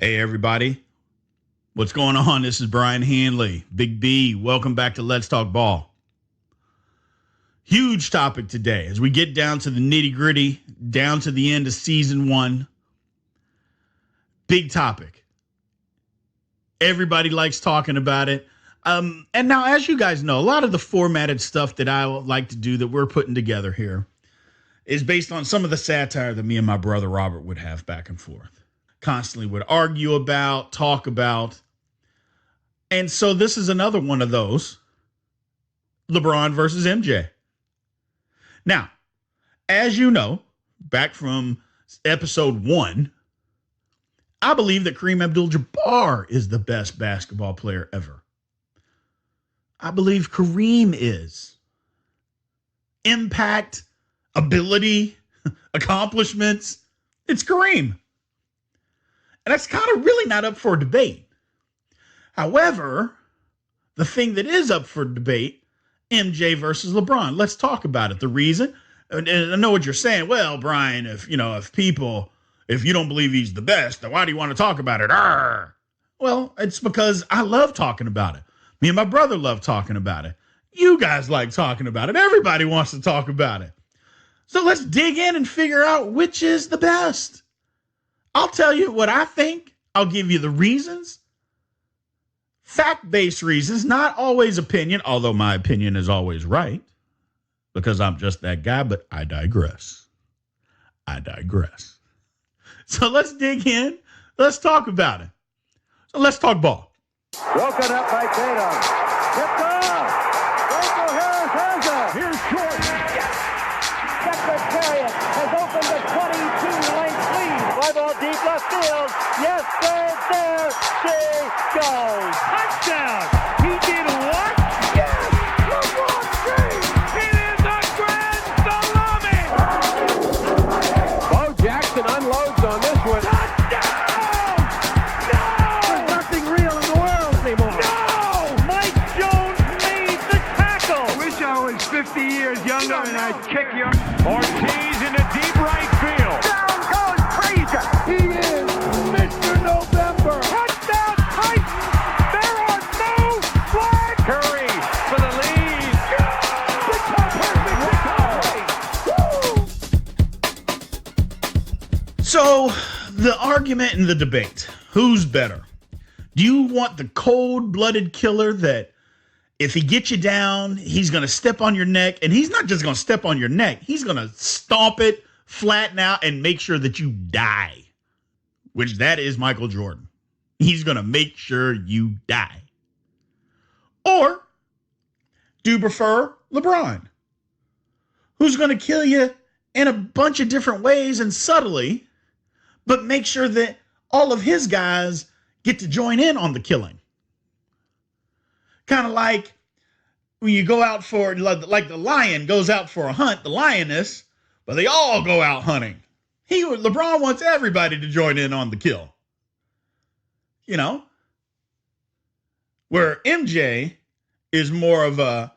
Hey, everybody. What's going on? This is Brian Hanley, Big B. Welcome back to Let's Talk Ball. Huge topic today as we get down to the nitty gritty, down to the end of season 1. Big topic. Everybody likes talking about it. And now, as you guys know, a lot of the formatted stuff that I like to do that we're putting together here is based on some of the satire that me and my brother Robert would have back and forth. Constantly would argue about, talk about. And so this is another one of those. LeBron versus MJ. Now, as you know, back from episode 1, I believe that Kareem Abdul-Jabbar is the best basketball player ever. I believe Kareem is. Impact, ability, accomplishments. It's Kareem. And that's kind of really not up for debate. However, the thing that is up for debate, MJ versus LeBron. Let's talk about it. The reason, and I know what you're saying. Well, Brian, if you don't believe he's the best, then why do you want to talk about it? Arr! Well, it's because I love talking about it. Me and my brother love talking about it. You guys like talking about it. Everybody wants to talk about it. So let's dig in and figure out which is the best. I'll tell you what I think. I'll give you the reasons. Fact-based reasons, not always opinion, although my opinion is always right because I'm just that guy, but I digress. So let's dig in. Let's talk about it. So let's talk ball. Broken up by Tatum. Tipped off. Rachel Harris has it. Here's Jordan. Yes. Secretariat has opened a 22-length lead. Fly ball deep left field. Yes, there she goes. Touchdown. He did what? Yes. LeBron James. It is a grand salami. Bo Jackson unloads on this one. Touchdown. No. There's nothing real in the world anymore. No. Mike Jones made the tackle. Wish I was 50 years younger and I'd kick you. Ortiz into deep right field. Down goes Frazier. He is Mr. November. Touchdown Titans. There are no flags. Curry for the lead. Big time, So the argument and the debate, who's better? Do you want the cold-blooded killer that if he gets you down, he's going to step on your neck, and he's not just going to step on your neck, he's going to stomp it, flatten out, and make sure that you die, which that is Michael Jordan. He's going to make sure you die. Or do you prefer LeBron, who's going to kill you in a bunch of different ways and subtly, but make sure that all of his guys get to join in on the killing? Kind of like when you go out for, like the lion goes out for a hunt, the lioness, but they all go out hunting. LeBron wants everybody to join in on the kill. You know? Where MJ is more of a,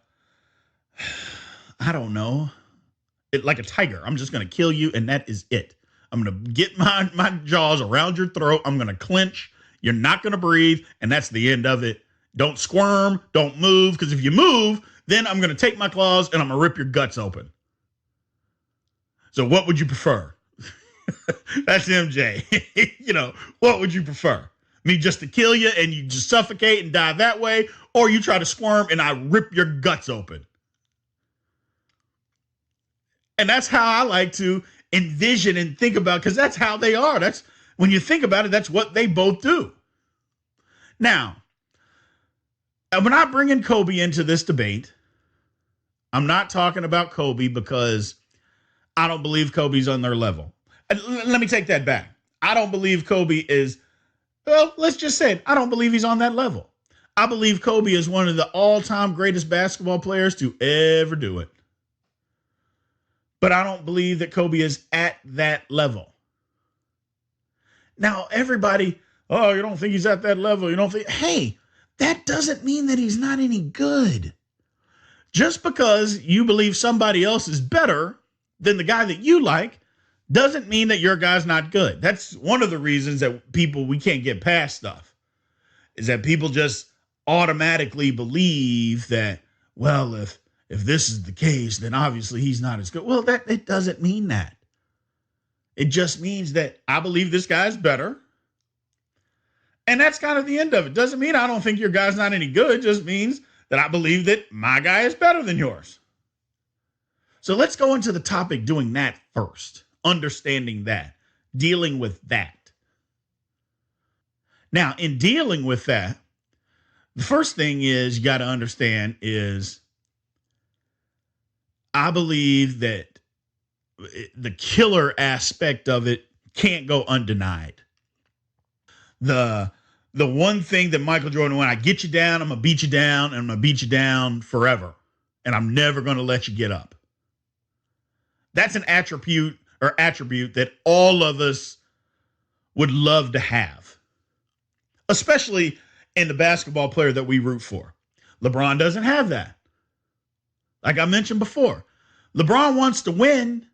I don't know, like a tiger. I'm just going to kill you and that is it. I'm going to get my jaws around your throat. I'm going to clench. You're not going to breathe. And that's the end of it. Don't squirm. Don't move. Because if you move, then I'm going to take my claws and I'm going to rip your guts open. So what would you prefer? That's MJ. What would you prefer? Me just to kill you and you just suffocate and die that way? Or you try to squirm and I rip your guts open? And that's how I like to envision and think about, because that's how they are. That's when you think about it, that's what they both do. Now, we're not bringing Kobe into this debate. I'm not talking about Kobe because I don't believe Kobe's on their level. Let me take that back. I don't believe Kobe is, well, let's just say it. I don't believe he's on that level. I believe Kobe is one of the all-time greatest basketball players to ever do it. But I don't believe that Kobe is at that level. Now, everybody, oh, you don't think he's at that level? You don't think, hey, that doesn't mean that he's not any good. Just because you believe somebody else is better than the guy that you like doesn't mean that your guy's not good. That's one of the reasons that we can't get past stuff, is that people just automatically believe that, well, if this is the case, then obviously he's not as good. Well, it doesn't mean that. It just means that I believe this guy's better. And that's kind of the end of it. Doesn't mean I don't think your guy's not any good. It just means that I believe that my guy is better than yours. So let's go into the topic doing that first. Understanding that. Dealing with that. Now, in dealing with that, the first thing is you got to understand is I believe that the killer aspect of it can't go undenied. The one thing that Michael Jordan, when I get you down, I'm going to beat you down, and I'm going to beat you down forever. And I'm never going to let you get up. That's an attribute that all of us would love to have, especially in the basketball player that we root for. LeBron doesn't have that. Like I mentioned before, LeBron wants to win,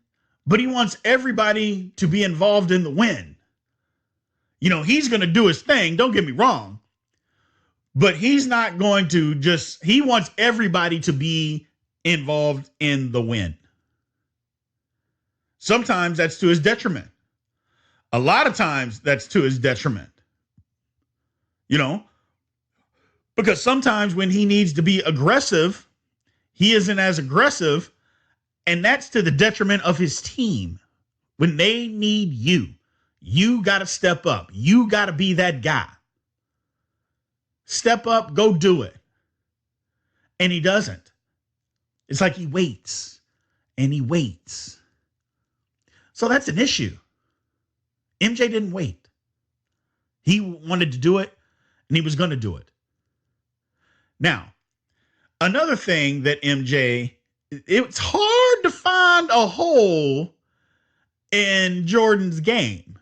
but he wants everybody to be involved in the win. You know, he's going to do his thing, don't get me wrong, but he's not going to he wants everybody to be involved in the win. Sometimes that's to his detriment. A lot of times that's to his detriment. You know, because sometimes when he needs to be aggressive, he isn't as aggressive, and that's to the detriment of his team. When they need you, you got to step up. You got to be that guy. Step up, go do it. And he doesn't. It's like he waits and he waits. So that's an issue. MJ didn't wait. He wanted to do it, and he was going to do it. Now, another thing that MJ, it's hard to find a hole in Jordan's game.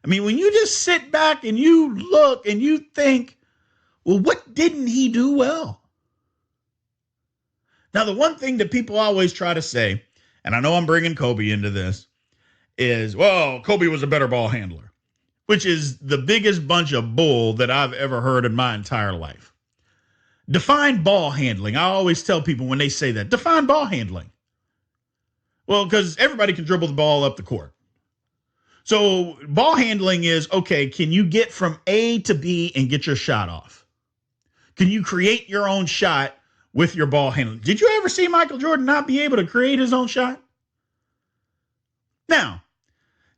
I mean, when you just sit back and you look and you think, well, what didn't he do well? Now, the one thing that people always try to say, and I know I'm bringing Kobe into this, is, well, Kobe was a better ball handler, which is the biggest bunch of bull that I've ever heard in my entire life. Define ball handling. I always tell people when they say that, define ball handling. Well, because everybody can dribble the ball up the court. So ball handling is, okay, can you get from A to B and get your shot off? Can you create your own shot with your ball handling? Did you ever see Michael Jordan not be able to create his own shot? Now,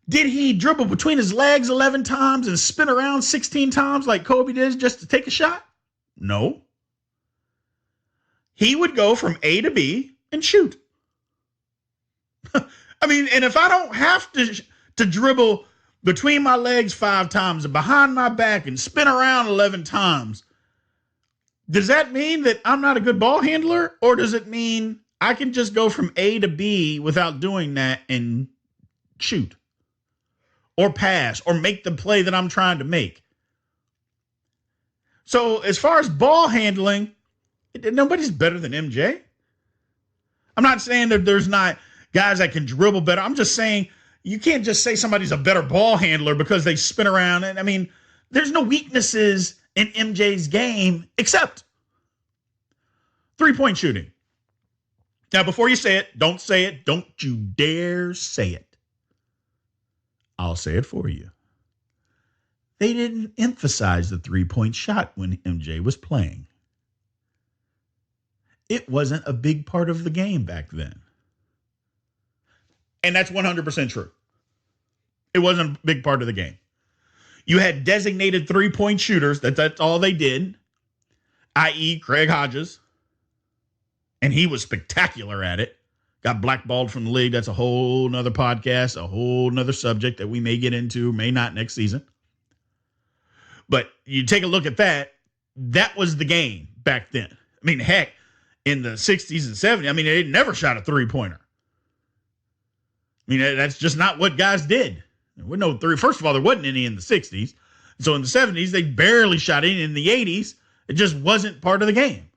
did he dribble between his legs 11 times and spin around 16 times like Kobe did just to take a shot? No. He would go from A to B and shoot. I mean, and if I don't have to dribble between my legs 5 times and behind my back and spin around 11 times, does that mean that I'm not a good ball handler? Or does it mean I can just go from A to B without doing that and shoot or pass or make the play that I'm trying to make? So as far as ball handling, nobody's better than MJ. I'm not saying that there's not guys that can dribble better. I'm just saying you can't just say somebody's a better ball handler because they spin around. And I mean, there's no weaknesses in MJ's game except 3-point shooting. Now, before you say it, don't say it. Don't you dare say it. I'll say it for you. They didn't emphasize the 3-point shot when MJ was playing. It wasn't a big part of the game back then. And that's 100% true. It wasn't a big part of the game. You had designated 3-point shooters. That's all they did, i.e. Craig Hodges. And he was spectacular at it. Got blackballed from the league. That's a whole nother podcast, a whole nother subject that we may get into, may not next season. But you take a look at that. That was the game back then. I mean, heck, in the 60s and 70s, I mean, they never shot a 3-pointer. I mean, that's just not what guys did. First of all, there wasn't any in the 60s. So in the 70s, they barely shot any. In the 80s, it just wasn't part of the game.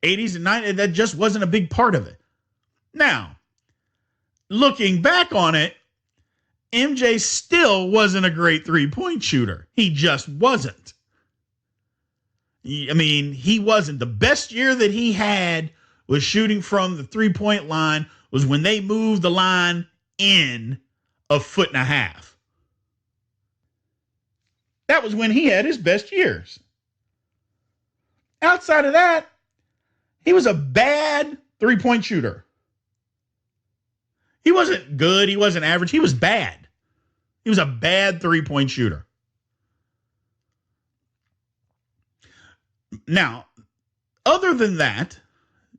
80s and 90s, that just wasn't a big part of it. Now, looking back on it, MJ still wasn't a great three-point shooter. He just wasn't. I mean, he wasn't. The best year that he had was shooting from the three-point line was when they moved the line in a foot and a half. That was when he had his best years. Outside of that, he was a bad three-point shooter. He wasn't good. He wasn't average. He was bad. He was a bad three-point shooter. Now, other than that,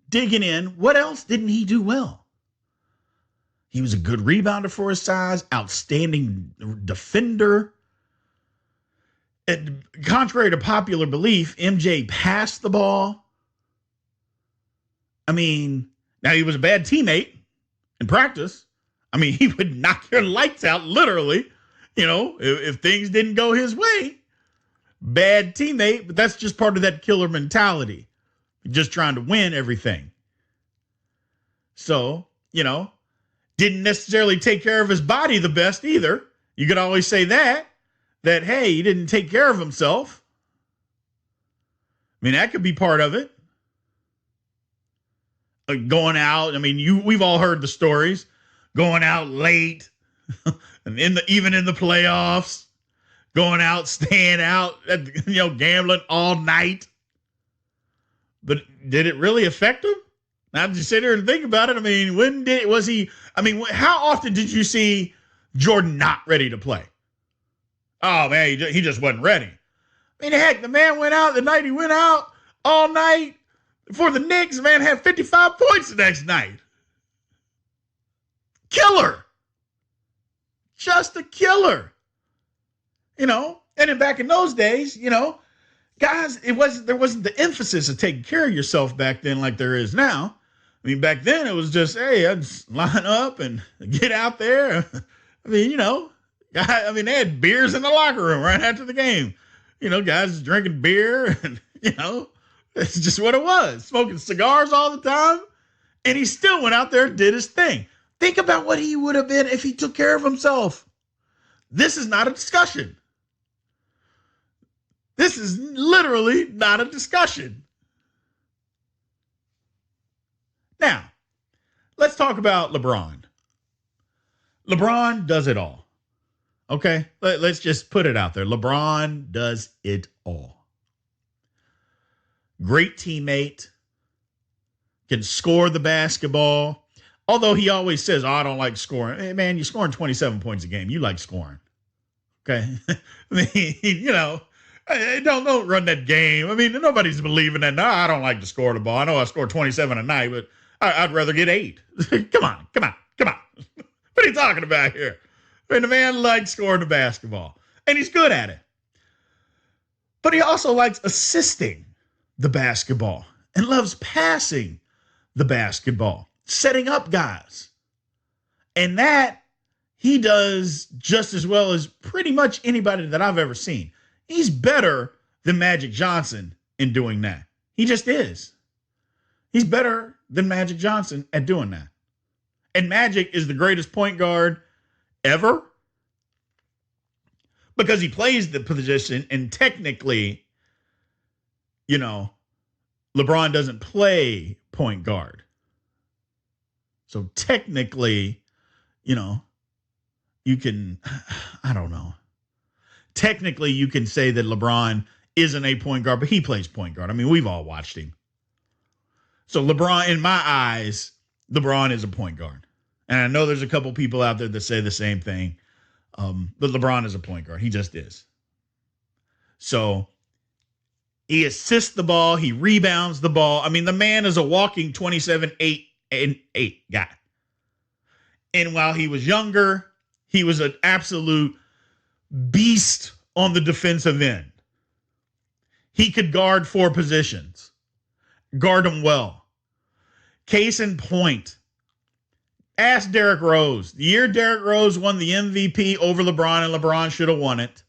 digging in, what else didn't he do well? He was a good rebounder for his size, outstanding defender. And contrary to popular belief, MJ passed the ball. I mean, now he was a bad teammate in practice. I mean, he would knock your lights out, literally, if things didn't go his way. Bad teammate, but that's just part of that killer mentality. Just trying to win everything. So, didn't necessarily take care of his body the best either. You could always say that, hey, he didn't take care of himself. I mean, that could be part of it. Going out, I mean, we've all heard the stories. Going out late, and even in the playoffs, going out, staying out, gambling all night. But did it really affect him? Now, just sit there and think about it. I mean, how often did you see Jordan not ready to play? Oh, man, he just wasn't ready. I mean, heck, the man went out the night he went out all night for the Knicks. The man had 55 points the next night. Killer. Just a killer. And then back in those days, guys, there wasn't the emphasis of taking care of yourself back then like there is now. I mean, back then it was just, hey, I'd just line up and get out there. I mean, they had beers in the locker room right after the game. Guys drinking beer and, it's just what it was. Smoking cigars all the time. And he still went out there and did his thing. Think about what he would have been if he took care of himself. This is not a discussion. This is literally not a discussion. Now, let's talk about LeBron. LeBron does it all. Okay? Let's just put it out there. LeBron does it all. Great teammate. Can score the basketball. Although he always says, I don't like scoring. Hey, man, you're scoring 27 points a game. You like scoring. Okay? I mean, don't run that game. I mean, nobody's believing that. No, I don't like to score the ball. I know I score 27 a night, but I'd rather get 8. Come on. What are you talking about here? I mean, the man likes scoring the basketball, and he's good at it. But he also likes assisting the basketball and loves passing the basketball, setting up guys. And that he does just as well as pretty much anybody that I've ever seen. He's better than Magic Johnson in doing that. He just is. He's better than Magic Johnson at doing that. And Magic is the greatest point guard ever because he plays the position, and technically, LeBron doesn't play point guard. So technically, you can, I don't know. Technically, you can say that LeBron isn't a point guard, but he plays point guard. I mean, we've all watched him. So LeBron, in my eyes, LeBron is a point guard. And I know there's a couple people out there that say the same thing. But LeBron is a point guard. He just is. So he assists the ball. He rebounds the ball. I mean, the man is a walking 27-8 guy. And while he was younger, he was an absolute beast on the defensive end. He could guard 4 positions. Guard them well. Case in point. Ask Derrick Rose. The year Derrick Rose won the MVP over LeBron, and LeBron should have won it.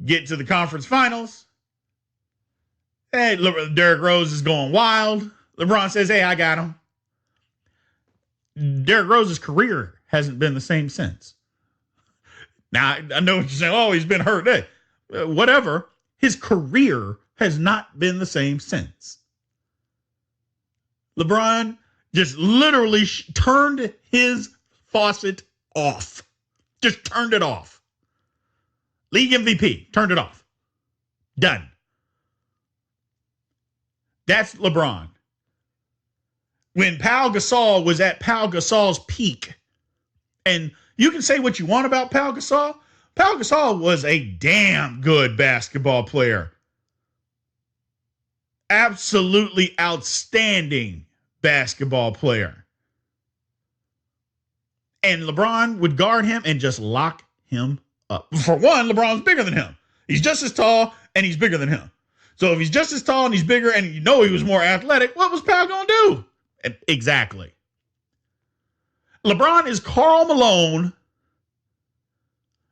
Get to the conference finals. Hey, Derrick Rose is going wild. LeBron says, hey, I got him. Derrick Rose's career hasn't been the same since. Now, I know what you're saying. Oh, he's been hurt. Hey, whatever. His career has not been the same since. LeBron just literally turned his faucet off. Just turned it off. League MVP, turned it off. Done. That's LeBron. When Pau Gasol was at Pau Gasol's peak, and you can say what you want about Pau Gasol. Pau Gasol was a damn good basketball player. Absolutely outstanding basketball player. And LeBron would guard him and just lock him up. For one, LeBron's bigger than him. He's just as tall and he's bigger than him. So if he's just as tall and he's bigger and you know he was more athletic, what was Pau going to do? Exactly. LeBron is Karl Malone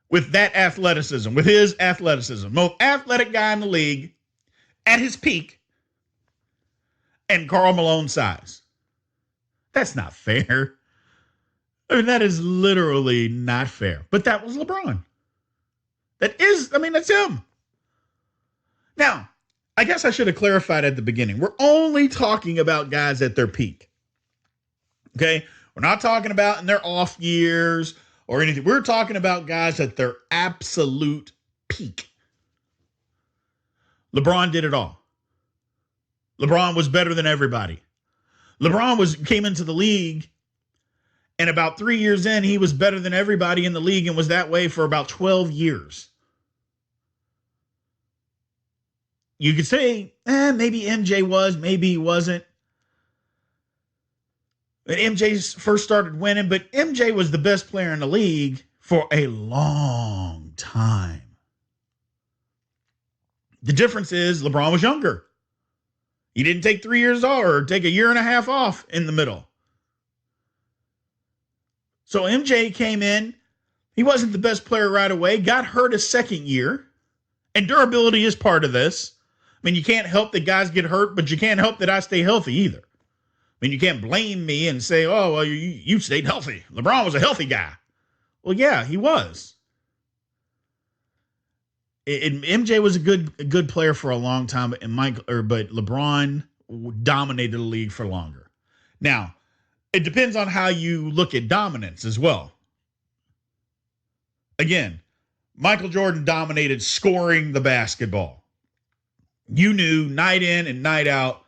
with that athleticism, with his athleticism. Most athletic guy in the league at his peak and Karl Malone size. That's not fair. I mean, that is literally not fair. But that was LeBron. That's him. Now, I guess I should have clarified at the beginning. We're only talking about guys at their peak. Okay? We're not talking about in their off years or anything. We're talking about guys at their absolute peak. LeBron did it all. LeBron was better than everybody. LeBron came into the league, and about 3 years in, he was better than everybody in the league and was that way for about 12 years. You could say, maybe MJ was, maybe he wasn't. When MJ first started winning, but MJ was the best player in the league for a long time. The difference is LeBron was younger. He didn't take 3 years off or take a year and a half off in the middle. So MJ came in. He wasn't the best player right away, got hurt his second year. And durability is part of this. I mean, you can't help that guys get hurt, but you can't help that I stay healthy either. I mean, you can't blame me and say, oh, well, you stayed healthy. LeBron was a healthy guy. Well, yeah, he was. MJ was a good player for a long time, but LeBron dominated the league for longer. Now, it depends on how you look at dominance as well. Again, Michael Jordan dominated scoring the basketball. You knew night in and night out,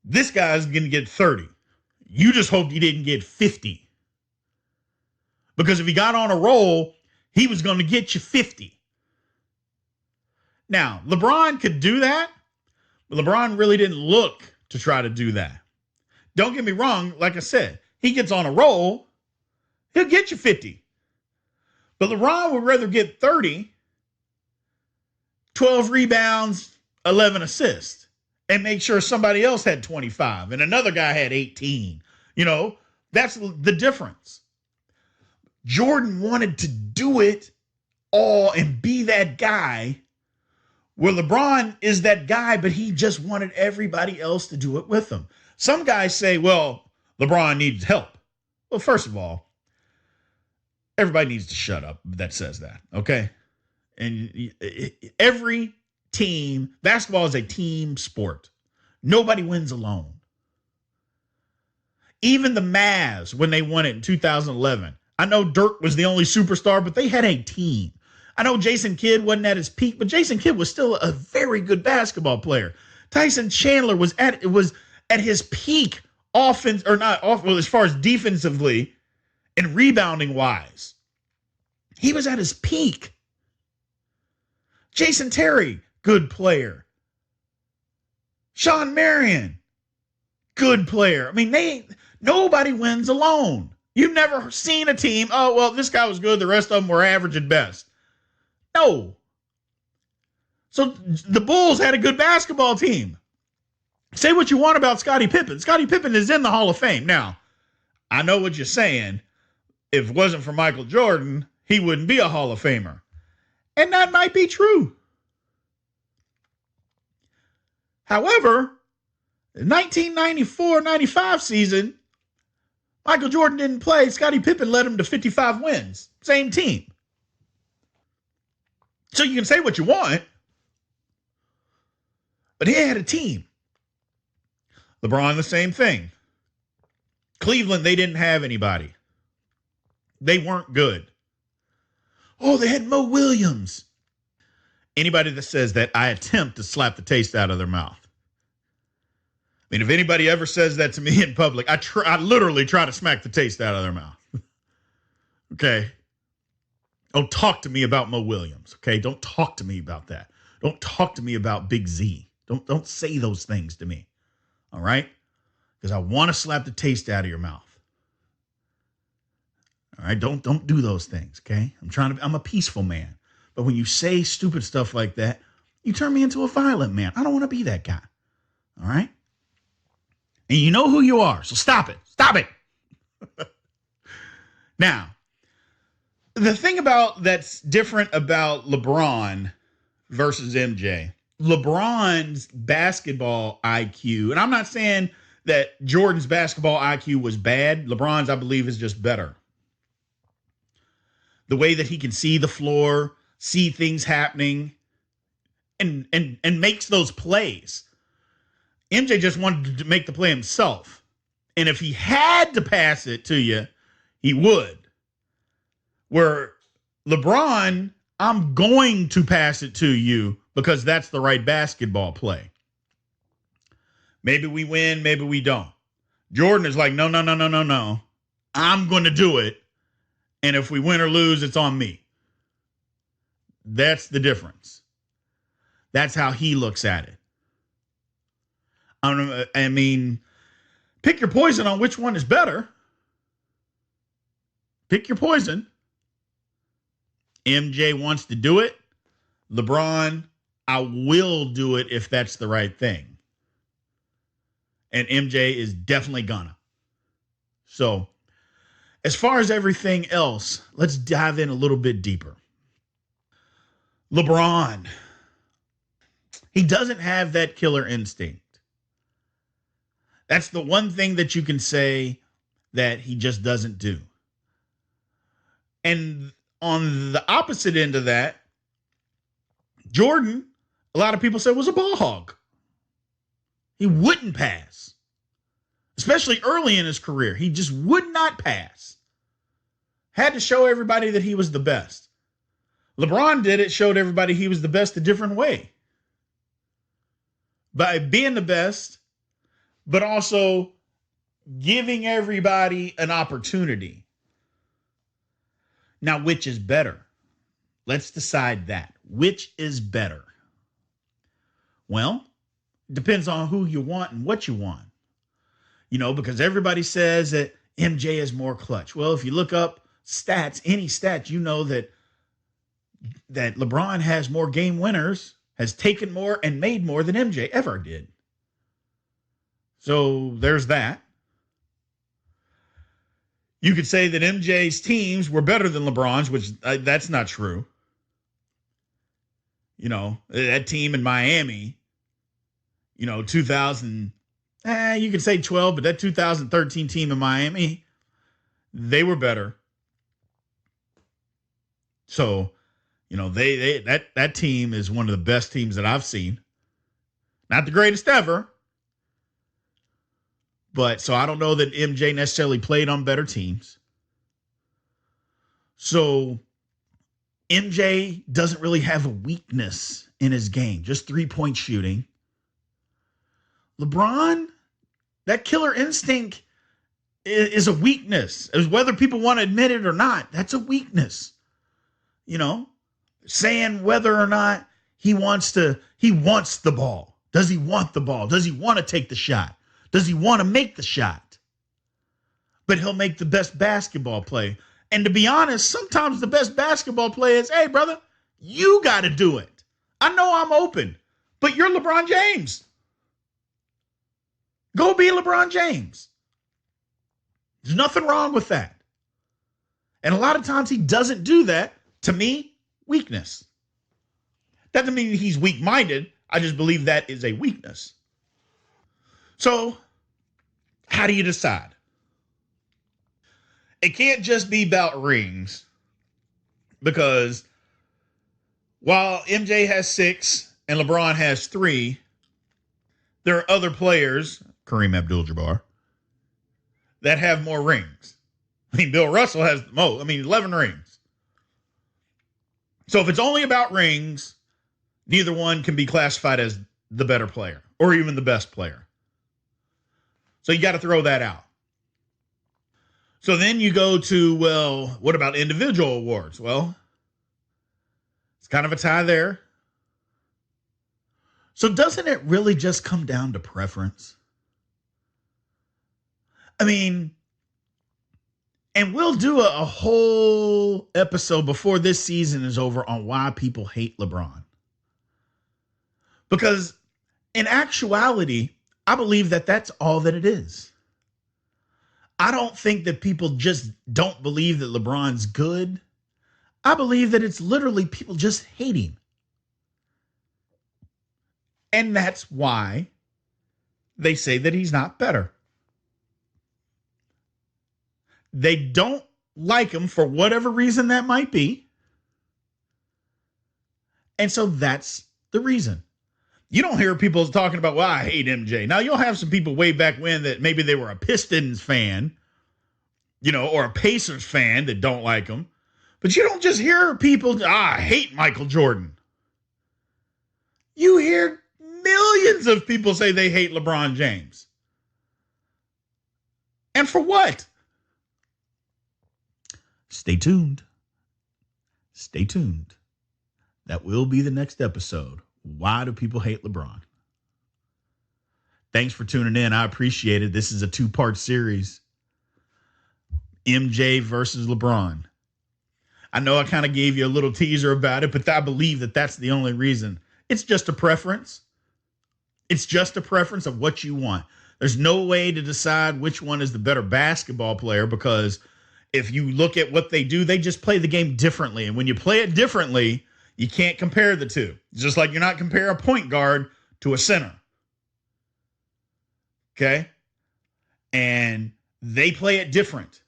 this guy's going to get 30. You just hoped he didn't get 50. Because if he got on a roll, he was going to get you 50. Now, LeBron could do that, but LeBron really didn't look to try to do that. Don't get me wrong, like I said, he gets on a roll, he'll get you 50. But LeBron would rather get 30, 12 rebounds, 11 assists, and make sure somebody else had 25 and another guy had 18. You know, that's the difference. Jordan wanted to do it all and be that guy, where LeBron is that guy, but he just wanted everybody else to do it with him. Some guys say, well, LeBron needs help. Well, first of all, everybody needs to shut up that says that, okay? And every team, basketball is a team sport. Nobody wins alone. Even the Mavs, when they won it in 2011, I know Dirk was the only superstar, but they had a team. I know Jason Kidd wasn't at his peak, but Jason Kidd was still a very good basketball player. Tyson Chandler was at his peak offense, or not off, well, as far as defensively and rebounding wise. He was at his peak. Jason Terry, good player. Sean Marion, good player. I mean, nobody wins alone. You've never seen a team, oh, well, this guy was good, the rest of them were average at best. No. So the Bulls had a good basketball team. Say what you want about Scottie Pippen. Scottie Pippen is in the Hall of Fame. Now, I know what you're saying. If it wasn't for Michael Jordan, he wouldn't be a Hall of Famer. And that might be true. However, the 1994-95 season, Michael Jordan didn't play. Scottie Pippen led him to 55 wins. Same team. So you can say what you want, but he had a team. LeBron, the same thing. Cleveland, they didn't have anybody. They weren't good. Oh, they had Mo Williams. Anybody that says that, I attempt to slap the taste out of their mouth. I mean, if anybody ever says that to me in public, I literally try to smack the taste out of their mouth. Okay? Don't talk to me about Mo Williams, okay? Don't talk to me about that. Don't talk to me about Big Z. Don't say those things to me, all right? Because I want to slap the taste out of your mouth. All right? Don't do those things, okay? I'm a peaceful man. But when you say stupid stuff like that, you turn me into a violent man. I don't want to be that guy, all right? And you know who you are, so stop it. Stop it. Now, the thing that's different about LeBron versus MJ, LeBron's basketball IQ, and I'm not saying that Jordan's basketball IQ was bad. LeBron's, I believe, is just better. The way that he can see the floor, see things happening, and makes those plays. MJ just wanted to make the play himself. And if he had to pass it to you, he would. Where LeBron, I'm going to pass it to you because that's the right basketball play. Maybe we win, maybe we don't. Jordan is like, no. I'm going to do it. And if we win or lose, it's on me. That's the difference. That's how he looks at it. I mean, pick your poison on which one is better. Pick your poison. MJ wants to do it. LeBron, I will do it if that's the right thing. And MJ is definitely gonna. So, as far as everything else, let's dive in a little bit deeper. LeBron, he doesn't have that killer instinct. That's the one thing that you can say that he just doesn't do. And on the opposite end of that, Jordan, a lot of people said, was a ball hog. He wouldn't pass, especially early in his career. He just would not pass. Had to show everybody that he was the best. LeBron did it, showed everybody he was the best a different way. By being the best, but also giving everybody an opportunity. Now, which is better? Let's decide that. Which is better? Well, it depends on who you want and what you want. You know, because everybody says that MJ is more clutch. Well, if you look up stats, any stats, you know that LeBron has more game winners, has taken more and made more than MJ ever did. So there's that. You could say that MJ's teams were better than LeBron's, which that's not true. You know, that team in Miami, 2000, you could say 12, but that 2013 team in Miami, they were better. So, that team is one of the best teams that I've seen. Not the greatest ever. But so I don't know that MJ necessarily played on better teams. So MJ doesn't really have a weakness in his game, just 3-point shooting. LeBron, that killer instinct is a weakness. Whether people want to admit it or not, that's a weakness. Saying whether or not he wants the ball. Does he want the ball? Does he want to take the shot? Does he want to make the shot? But he'll make the best basketball play. And to be honest, sometimes the best basketball play is, hey, brother, you got to do it. I know I'm open, but you're LeBron James. Go be LeBron James. There's nothing wrong with that. And a lot of times he doesn't do that. To me, weakness. Doesn't mean he's weak-minded. I just believe that is a weakness. So, how do you decide? it can't just be about rings, because while MJ has 6 and LeBron has 3, there are other players, Kareem Abdul-Jabbar, that have more rings. I mean, Bill Russell has 11 rings. So if it's only about rings, neither one can be classified as the better player or even the best player. So you got to throw that out. So then you go to, well, what about individual awards? Well, it's kind of a tie there. So doesn't it really just come down to preference? I mean, and we'll do a whole episode before this season is over on why people hate LeBron. Because in actuality, I believe that that's all that it is. I don't think that people just don't believe that LeBron's good. I believe that it's literally people just hate him. And that's why they say that he's not better. They don't like him for whatever reason that might be. And so that's the reason. You don't hear people talking about, well, I hate MJ. Now, you'll have some people way back when that maybe they were a Pistons fan, or a Pacers fan that don't like him. But you don't just hear people, I hate Michael Jordan. You hear millions of people say they hate LeBron James. And for what? Stay tuned. Stay tuned. That will be the next episode. Why do people hate LeBron? Thanks for tuning in. I appreciate it. This is a 2-part series. MJ versus LeBron. I know I kind of gave you a little teaser about it, but I believe that that's the only reason. It's just a preference. It's just a preference of what you want. There's no way to decide which one is the better basketball player, because if you look at what they do, they just play the game differently. And when you play it differently, you can't compare the two. Just like you're not compare a point guard to a center. Okay? And they play it different.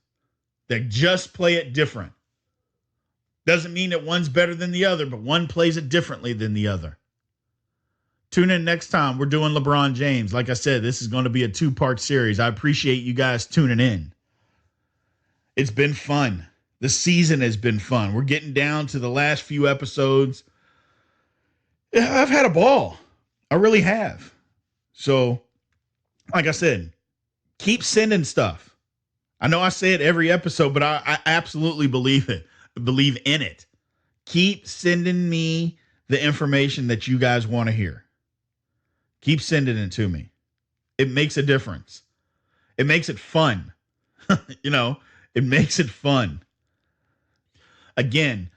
They just play it different. Doesn't mean that one's better than the other, but one plays it differently than the other. Tune in next time. We're doing LeBron James. Like I said, this is going to be a 2-part series. I appreciate you guys tuning in. It's been fun. The season has been fun. We're getting down to the last few episodes. I've had a ball. I really have. So, like I said, keep sending stuff. I know I say it every episode, but I absolutely believe it. Believe in it. Keep sending me the information that you guys want to hear. Keep sending it to me. It makes a difference. It makes it fun. It makes it fun. Again,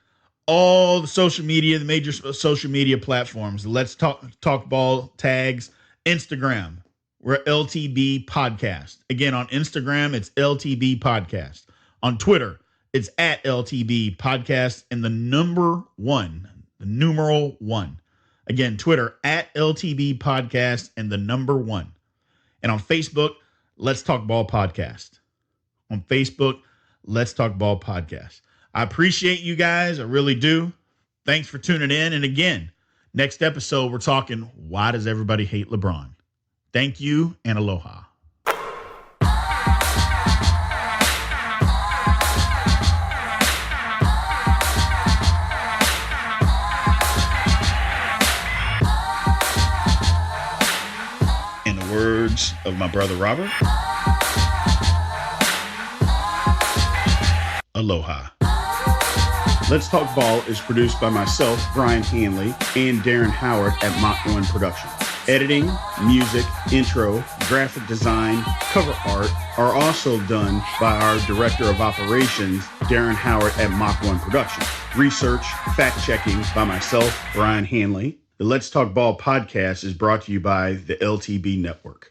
all the social media, the major social media platforms, Let's Talk Ball tags, Instagram, we're LTB Podcast. Again, on Instagram, it's LTB Podcast. On Twitter, it's at LTB Podcast and the numeral 1. Again, Twitter, at LTB Podcast and the number 1. And on Facebook, Let's Talk Ball Podcast. On Facebook, Let's Talk Ball Podcast. I appreciate you guys. I really do. Thanks for tuning in. And again, next episode, we're talking, why does everybody hate LeBron? Thank you and aloha. In the words of my brother Robert, aloha. Let's Talk Ball is produced by myself, Brian Hanley, and Darren Howard at Mach 1 Productions. Editing, music, intro, graphic design, cover art are also done by our Director of Operations, Darren Howard at Mach 1 Productions. Research, fact-checking by myself, Brian Hanley. The Let's Talk Ball podcast is brought to you by the LTB Network.